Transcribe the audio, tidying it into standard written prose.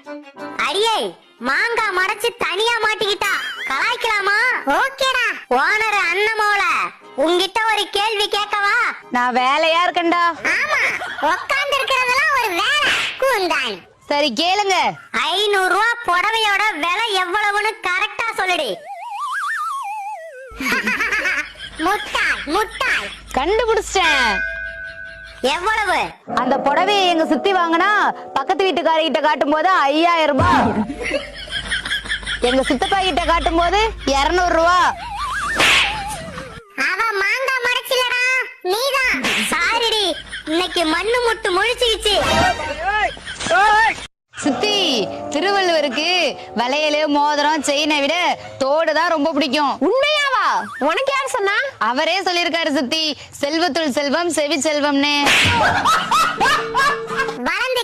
அடியே மாங்காய் மறைச்சு தனியா மாட்டிக்கிட்டா கலாய்க்கலாமா? ஓகேடா. ஓனர் அண்ணமோல உன்கிட்ட ஒரு கேள்வி கேட்கவா? நான் வேலையா இருக்கேன்டா. ஆமா, உட்கார்ந்து இருக்கிறதெல்லாம் ஒரு வேலை கூந்தான். சரி கேளுங்க. 500 ரூபாய் புடவையோட விலை எவ்வளவுன்னு கரெக்டா சொல்லுடி. முட்டாள் முட்டாள். கண்டுபிடிச்சிட்டேன். எவ்வளவு? அந்த புடவையை எங்க சுத்தி வாங்கினா பக்கத்து வீட்டுக்காரர்கிட்ட காட்டும் போது 5000 ரூபாய், எங்க சித்தப்பா கிட்ட காட்டும் போது 200 ரூபா. அவ மாங்காய் மறைச்சிலடா, நீதான். சாரிடி, இன்னைக்கு மண்ணு முட்டு முழிச்சுக்கிச்சு. சித்தி, திருவள்ளுவருக்கு வளையலு மோதிரம் செயினை விட தோடு தான் ரொம்ப பிடிக்கும். உண்மையாவா? உனக்கு யார் சொன்னா? அவரே சொல்லிருக்காரு சித்தி, செல்வத்துள் செல்வம் செவி செல்வம்னு. வளர்ந்து